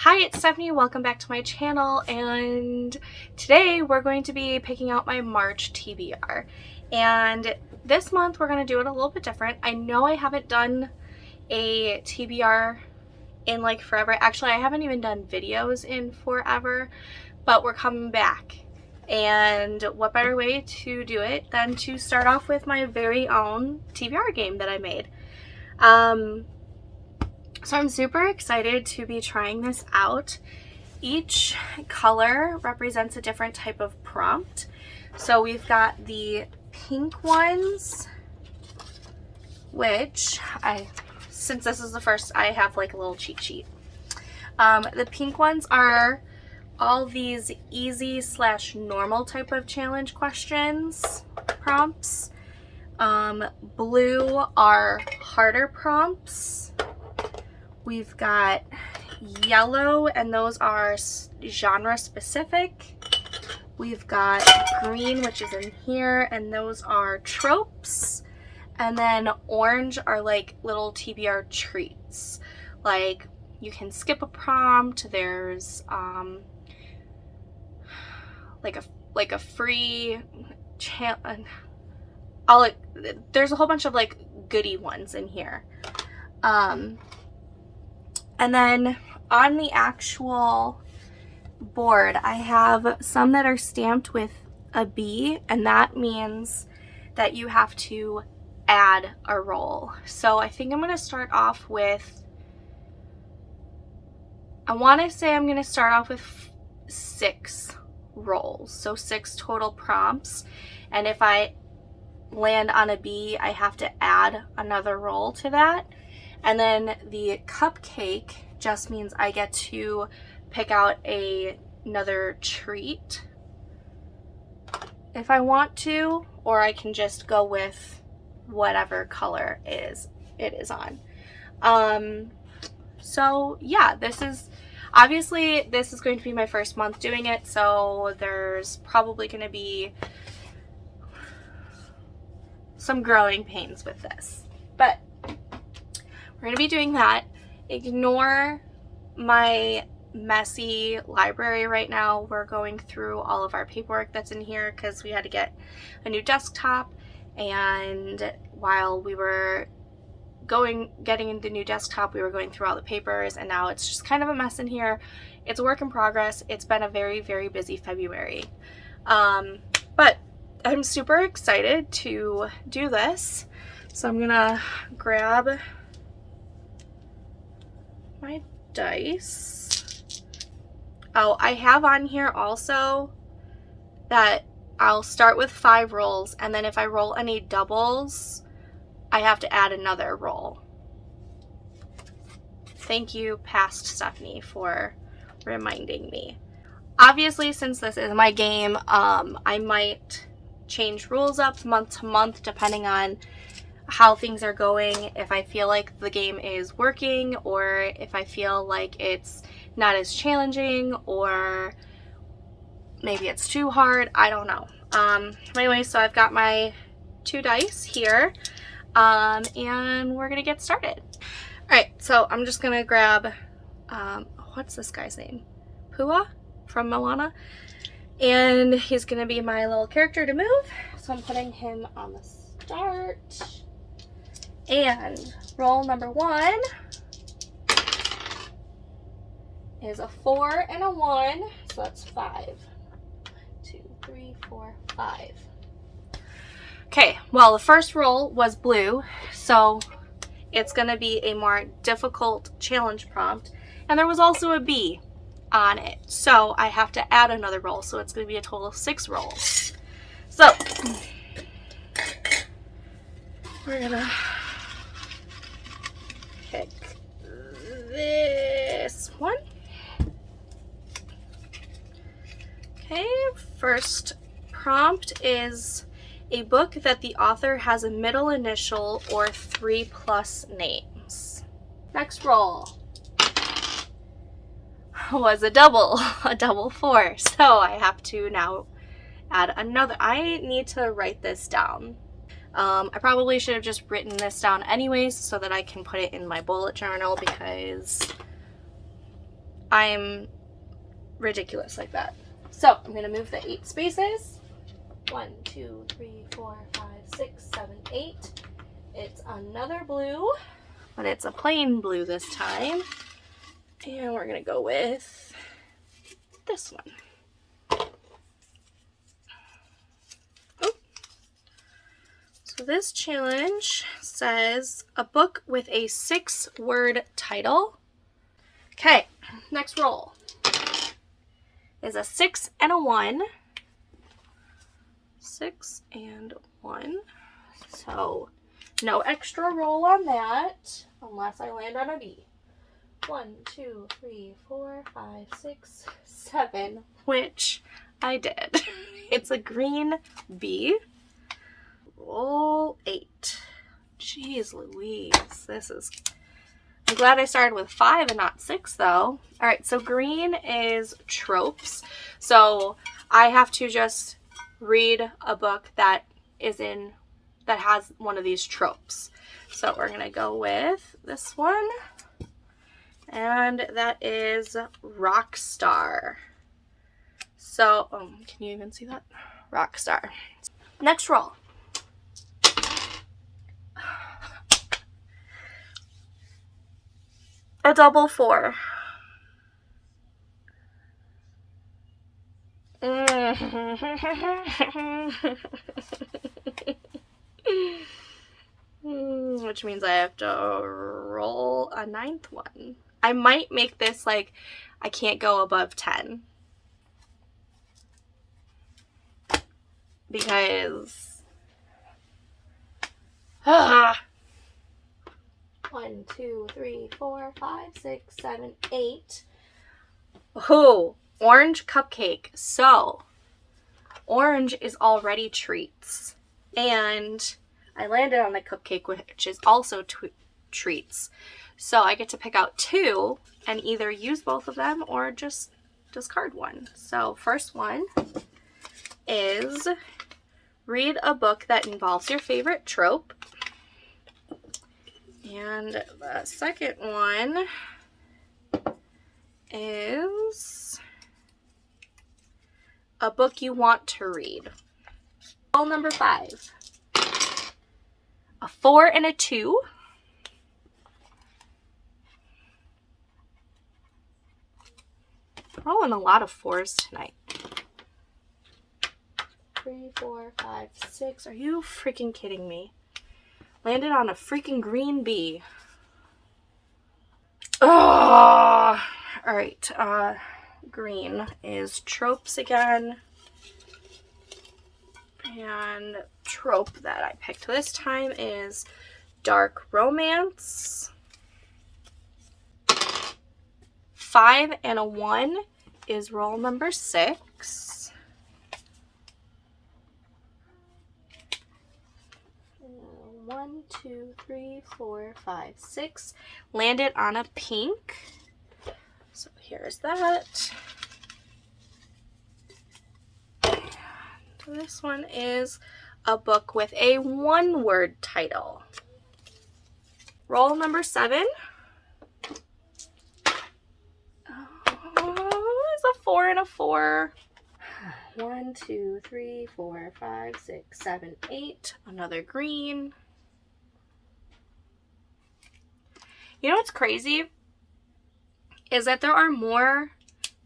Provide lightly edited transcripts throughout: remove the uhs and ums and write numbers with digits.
Hi, it's Stephanie. Welcome back to my channel, and today we're going to be picking out my March TBR. And this month we're going to do it a little bit different. I know I haven't done a TBR in like forever. Actually, I haven't even done videos in forever, but we're coming back. And what better way to do it than to start off with my very own TBR game that I made. So I'm super excited to be trying this out. Each color represents a different type of prompt. So we've got the pink ones, which since this is the first, I have like a little cheat sheet. The pink ones are all these easy / normal type of challenge questions, prompts. Blue are harder prompts. We've got yellow, and those are genre specific. We've got green, which is in here, and those are tropes. And then orange are like little TBR treats. Like you can skip a prompt. There's like a free there's a whole bunch of like goodie ones in here. And then on the actual board, I have some that are stamped with a B, and that means that you have to add a roll. So I think I'm going to start off with, I want to say I'm going to start off with 6 rolls. So 6 total prompts. And if I land on a B, I have to add another roll to that. And then the cupcake just means I get to pick out another treat if I want to, or I can just go with whatever color it is on. So yeah, this is going to be my first month doing it, so there's probably going to be some growing pains with this, but we're going to be doing that. Ignore my messy library right now. We're going through all of our paperwork that's in here because we had to get a new desktop, and while we were getting the new desktop, we were going through all the papers, and now it's just kind of a mess in here. It's a work in progress. It's been a very, very busy February. But I'm super excited to do this. So I'm gonna grab my dice. Oh, I have on here also that I'll start with 5 rolls, and then if I roll any doubles, I have to add another roll. Thank you, past Stephanie, for reminding me. Obviously, since this is my game, I might change rules up month to month depending on how things are going, if I feel like the game is working, or if I feel like it's not as challenging, or maybe it's too hard. I don't know. Anyway, so I've got my 2 dice here, and we're gonna get started. Alright, so I'm just gonna grab, what's this guy's name? Pua from Moana. And he's gonna be my little character to move. So I'm putting him on the start. And roll number 1 is a 4 and a 1, so that's 5. 2, 3, 4, 5. Okay, well, the first roll was blue, so it's going to be a more difficult challenge prompt. And there was also a B on it, so I have to add another roll, so it's going to be a total of 6 rolls. So we're going to pick this one. Okay, first prompt is a book that the author has a middle initial or 3+ names. Next roll was a double 4, so I have to now add another. I need to write this down. I probably should have just written this down anyways so that I can put it in my bullet journal, because I'm ridiculous like that. So I'm going to move the 8 spaces. 1, 2, 3, 4, 5, 6, 7, 8. It's another blue, but it's a plain blue this time. And we're going to go with this one. Oh. So this challenge says a book with a 6-word title. Okay, next roll is a 6 and a 1. 6 and 1. So no extra roll on that unless I land on a B. 1, 2, 3, 4, 5, 6, 7, which I did. It's a green B. Roll 8. Jeez Louise, I'm glad I started with 5 and not 6 though. All right, so green is tropes. So I have to just read a book that has one of these tropes. So we're gonna go with this one, and that is Rockstar. So, can you even see that? Rockstar. Next roll. A double 4. Which means I have to roll a 9th one. I might make this like I can't go above 10. Because 1, 2, 3, 4, 5, 6, 7, 8. Oh, orange cupcake. So, orange is already treats. And I landed on the cupcake, which is also treats. So I get to pick out 2 and either use both of them or just discard one. So first one is read a book that involves your favorite trope. And the second one is a book you want to read. Roll number 5. A 4 and a 2. Rolling a lot of 4s tonight. 3, 4, 5, 6. Are you freaking kidding me? Landed on a freaking green B. Oh, all right. Green is tropes again. And trope that I picked this time is dark romance. 5 and a 1 is roll number 6. One, 2, 3, 4, 5, 6. Landed on a pink. So here's that. This one is a book with a 1-word title. Roll number 7. Oh, it's a 4 and a 4. 1, 2, 3, 4, 5, 6, 7, 8. Another green. You know what's crazy? Is that there are more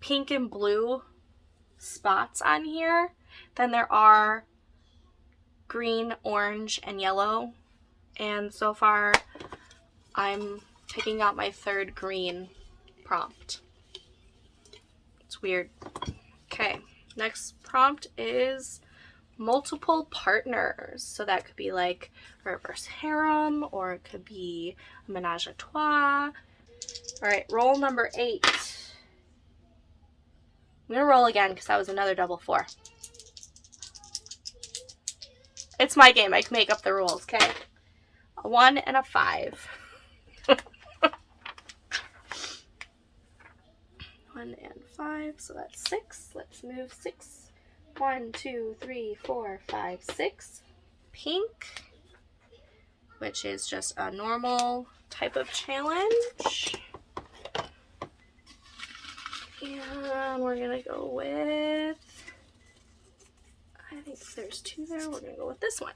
pink and blue spots on here than there are green, orange, and yellow. And so far, I'm picking out my 3rd green prompt. It's weird. Okay, next prompt is multiple partners. So that could be like a reverse harem, or it could be a menage a trois. All right, roll number 8. I'm gonna roll again because that was another double 4. It's my game. I can make up the rules, okay? A 1 and a 5. 1 and 5, so that's 6. Let's move 6. 1, 2, 3, 4, 5, 6. Pink, which is just a normal type of challenge. And we're gonna go with, I think there's 2 there. We're gonna go with this one.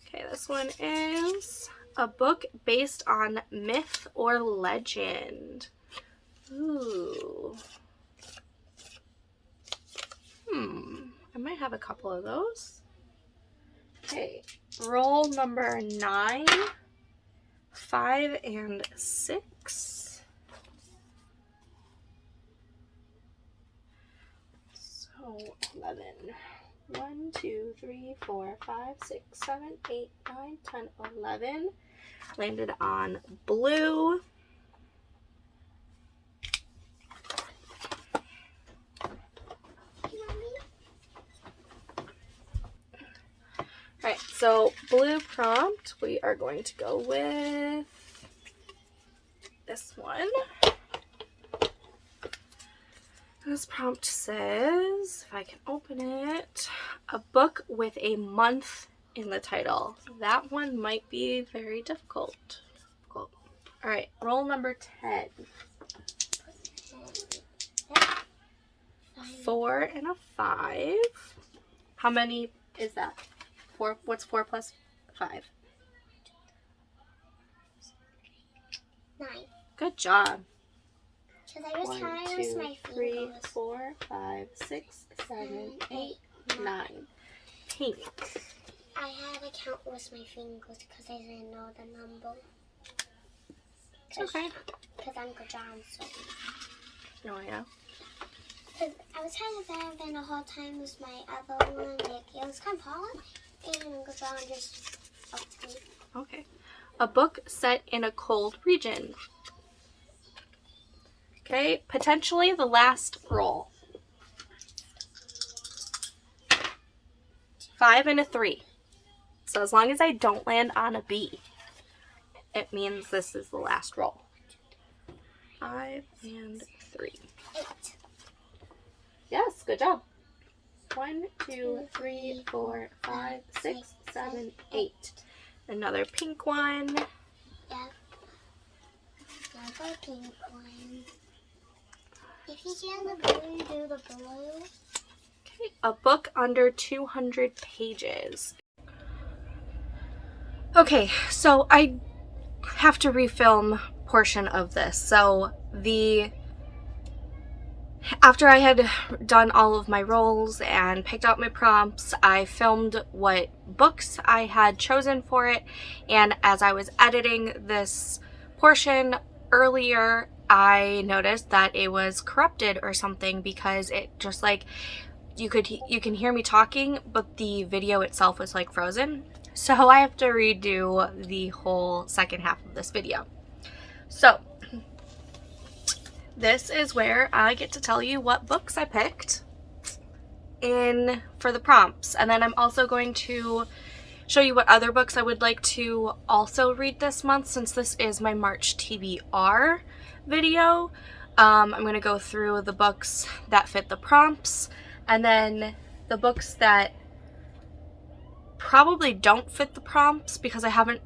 Okay, this one is a book based on myth or legend. Ooh. I might have a couple of those. Okay, roll number 9, 5, and 6. So 11. 1, 2, 3, 4, 5, 6, 7, 8, 9, 10, 11. Landed on blue. Alright, so blue prompt, we are going to go with this one. This prompt says, if I can open it, a book with a month in the title. That one might be very difficult. Cool. Alright, roll number 10. 4 and a 5. How many is that? 4. What's 4 plus 5? 9. Good job. Because I was 1, trying 2, with my 3, fingers. 4, 5, 6, 7, 8, 9. Pink. I had to count with my fingers because I didn't know the number. Okay. Because Uncle John said. No, I know. Because I was trying to dive in the whole time with my other one. Like, it was kind of hard. And Uncle John just helped me. Okay. A book set in a cold region. Okay, potentially the last roll. 5 and a 3. So as long as I don't land on a B, it means this is the last roll. 5 and 3. 8. Yes, good job. 1, 2, 3, 4, 5, 6, 7, 8. Another pink one. Yeah. Another pink one. If you do the blue, do the blue. Okay, a book under 200 pages. Okay, so I have to refilm portion of this. So after I had done all of my rolls and picked out my prompts, I filmed what books I had chosen for it, and as I was editing this portion earlier, I noticed that it was corrupted or something because it just like you can hear me talking, but the video itself was like frozen. So I have to redo the whole second half of this video. So this is where I get to tell you what books I picked for the prompts. And then I'm also going to show you what other books I would like to also read this month, since this is my March TBR video. I'm going to go through the books that fit the prompts, and then the books that probably don't fit the prompts because I haven't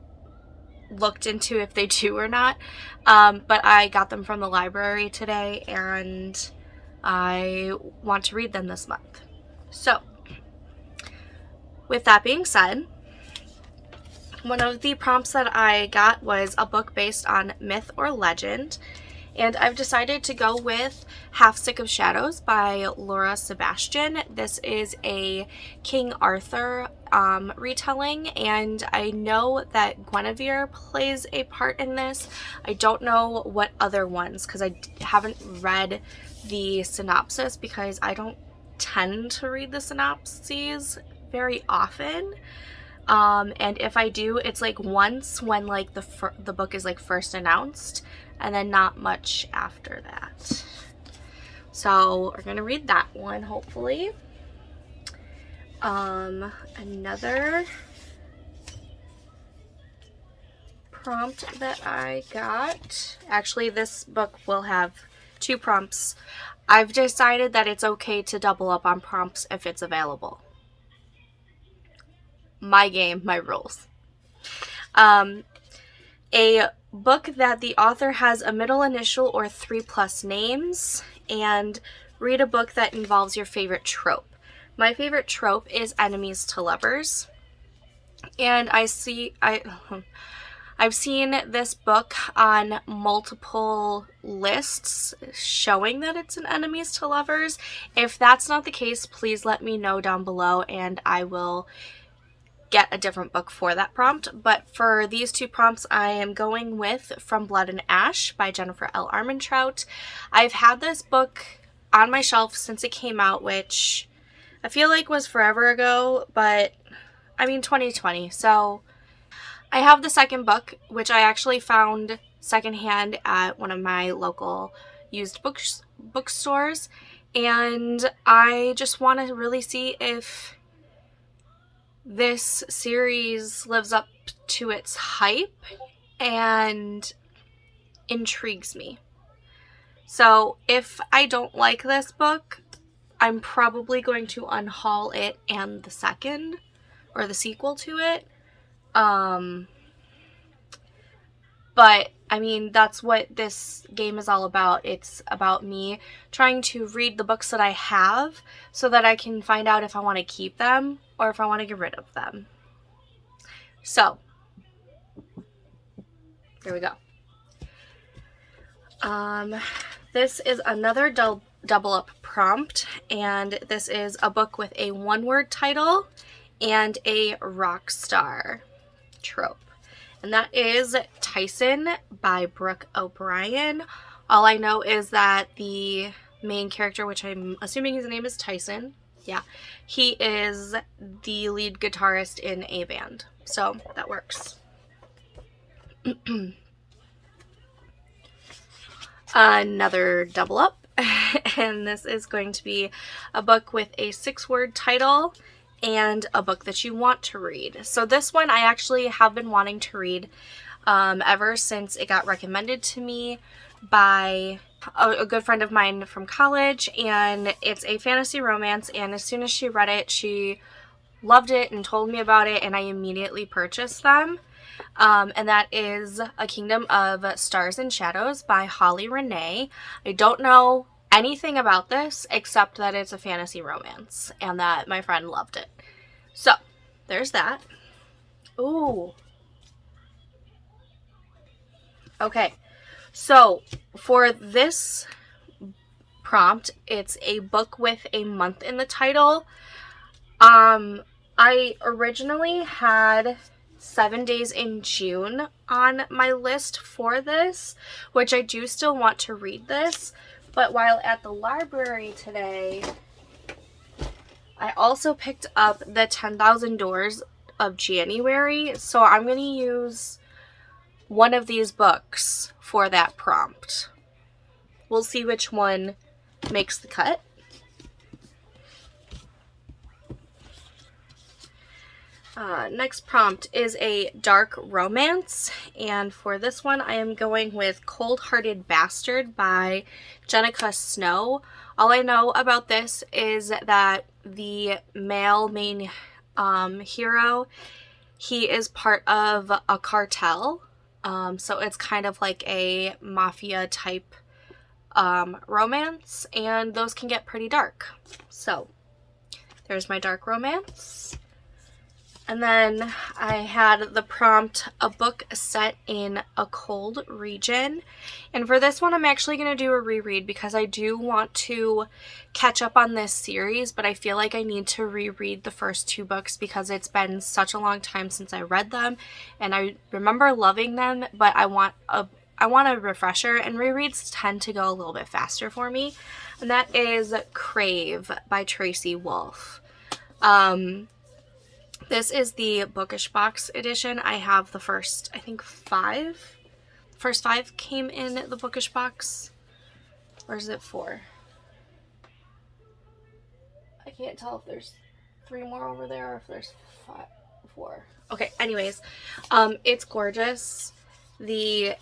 looked into if they do or not, but I got them from the library today and I want to read them this month. So with that being said, one of the prompts that I got was a book based on myth or legend, and I've decided to go with Half Sick of Shadows by Laura Sebastian. This is a King Arthur retelling, and I know that Guinevere plays a part in this. I don't know what other ones, because I haven't read the synopsis, because I don't tend to read the synopses very often. And if I do, it's like once when like the book is like first announced, and then not much after that. So we're gonna read that one, hopefully. Another prompt that I got, actually this book will have 2 prompts. I've decided that it's okay to double up on prompts if it's available. My game, my rules. A book that the author has a middle initial or 3+ names, and read a book that involves your favorite trope. My favorite trope is enemies to lovers, and I've seen this book on multiple lists showing that it's an enemies to lovers. If that's not the case, please let me know down below and I will get a different book for that prompt. But for these two prompts, I am going with From Blood and Ash by Jennifer L. Armentrout. I've had this book on my shelf since it came out, which I feel like was forever ago, but I mean 2020, so I have the second book, which I actually found secondhand at one of my local used bookstores, and I just want to really see if this series lives up to its hype and intrigues me. So if I don't like this book, I'm probably going to unhaul it and the second, or the sequel to it. But I mean, that's what this game is all about. It's about me trying to read the books that I have so that I can find out if I want to keep them or if I want to get rid of them. So, there we go. This is another double up prompt, and this is a book with a one-word title and a rock star trope. And that is Tyson by Brooke O'Brien. All I know is that the main character, which I'm assuming his name is Tyson, yeah, he is the lead guitarist in a band. So that works. Another double up, and this is going to be a book with a 6-word title and a book that you want to read. So this one I actually have been wanting to read ever since it got recommended to me by a good friend of mine from college, and it's a fantasy romance, and as soon as she read it, she loved it and told me about it, and I immediately purchased them. And that is A Kingdom of Stars and Shadows by Holly Renee. I don't know anything about this except that it's a fantasy romance and that my friend loved it. So, there's that. Ooh. Okay. So, for this prompt, it's a book with a month in the title. I originally had 7 Days in June on my list for this, which I do still want to read this, but while at the library today, I also picked up the 10,000 Doors of January, so I'm going to use one of these books for that prompt. We'll see which one makes the cut. Next prompt is a dark romance, and for this one I am going with Cold Hearted Bastard by Jenica Snow. All I know about this is that the male main hero, he is part of a cartel, so it's kind of like a mafia type romance, and those can get pretty dark. So there's my dark romance. And then I had the prompt, a book set in a cold region. And for this one, I'm actually going to do a reread because I do want to catch up on this series, but I feel like I need to reread the first 2 books because it's been such a long time since I read them. And I remember loving them, but I want a refresher, and rereads tend to go a little bit faster for me. And that is Crave by Tracy Wolff. This is the Bookish Box edition. I have the first, I think 5. The first 5 came in the Bookish Box. Or is it 4? I can't tell if there's 3 more over there or if there's 4. Okay, anyways, it's gorgeous. The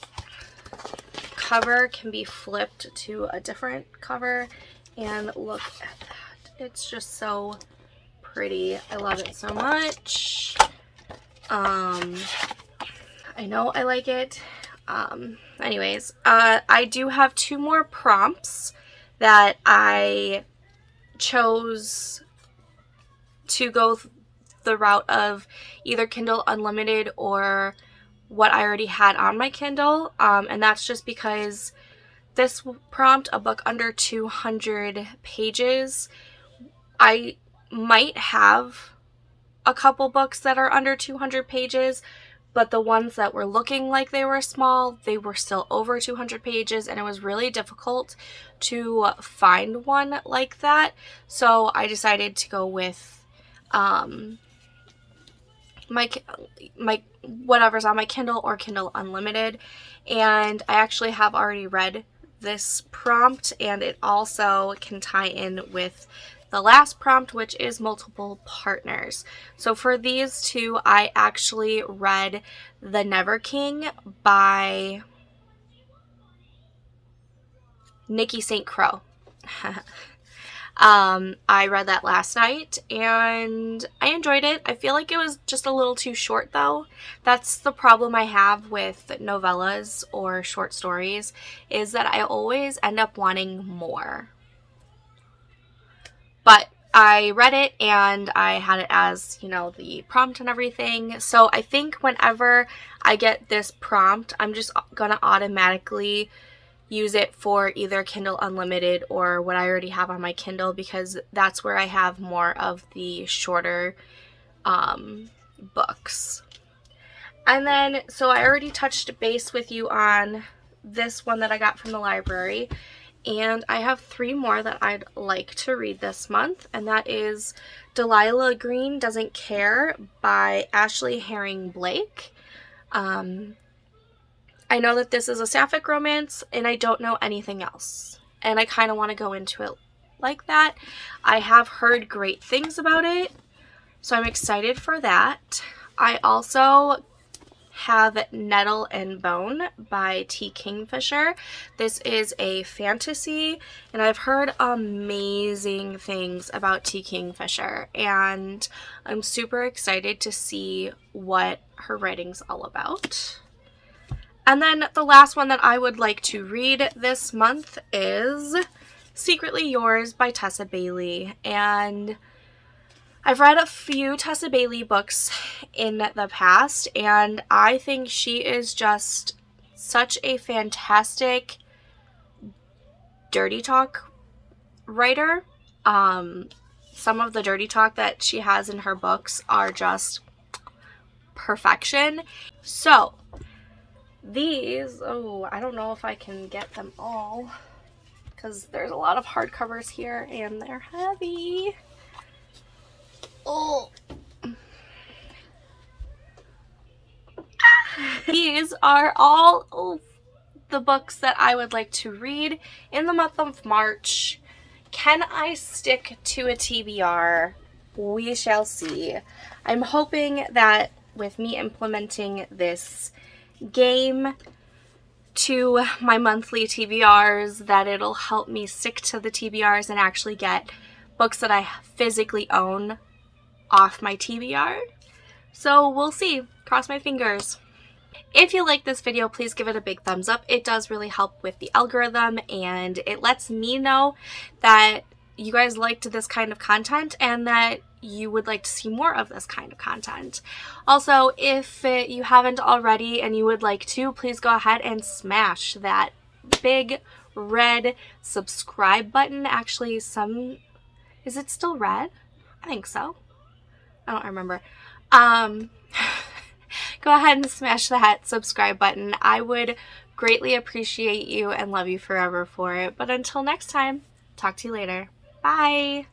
cover can be flipped to a different cover, and look at that. It's just so pretty. I love it so much. I know I like it. Anyways, I do have 2 more prompts that I chose to go the route of either Kindle Unlimited or what I already had on my Kindle, and that's just because this prompt, a book under 200 pages, I might have a couple books that are under 200 pages, but the ones that were looking like they were small, they were still over 200 pages, and it was really difficult to find one like that. So I decided to go with my whatever's on my Kindle or Kindle Unlimited, and I actually have already read this prompt, and it also can tie in with the last prompt, which is multiple partners. So for these 2, I actually read The Never King by Nikki St. Crow. I read that last night and I enjoyed it. I feel like it was just a little too short though. That's the problem I have with novellas or short stories, is that I always end up wanting more. But I read it and I had it as, you know, the prompt and everything. So I think whenever I get this prompt, I'm just gonna automatically use it for either Kindle Unlimited or what I already have on my Kindle, because that's where I have more of the shorter books. And then, so I already touched base with you on this one that I got from the library, and I have 3 more that I'd like to read this month, and that is Delilah Green Doesn't Care by Ashley Herring Blake. I know that this is a sapphic romance, and I don't know anything else, and I kind of want to go into it like that. I have heard great things about it, so I'm excited for that. I also have Nettle and Bone by T. Kingfisher. This is a fantasy, and I've heard amazing things about T. Kingfisher, and I'm super excited to see what her writing's all about. And then the last one that I would like to read this month is Secretly Yours by Tessa Bailey. And I've read a few Tessa Bailey books in the past, and I think she is just such a fantastic dirty talk writer. Some of the dirty talk that she has in her books are just perfection. So these, I don't know if I can get them all because there's a lot of hardcovers here and they're heavy. These are all the books that I would like to read in the month of March. Can I stick to a TBR? We shall see. I'm hoping that with me implementing this game to my monthly TBRs, that it'll help me stick to the TBRs and actually get books that I physically own off my TBR. So we'll see. Cross my fingers. If you like this video, please give it a big thumbs up. It does really help with the algorithm, and it lets me know that you guys liked this kind of content and that you would like to see more of this kind of content. Also, if you haven't already and you would like to, please go ahead and smash that big red subscribe button. Actually, is it still red? I think so. I don't remember. Go ahead and smash that subscribe button. I would greatly appreciate you and love you forever for it. But until next time, talk to you later. Bye!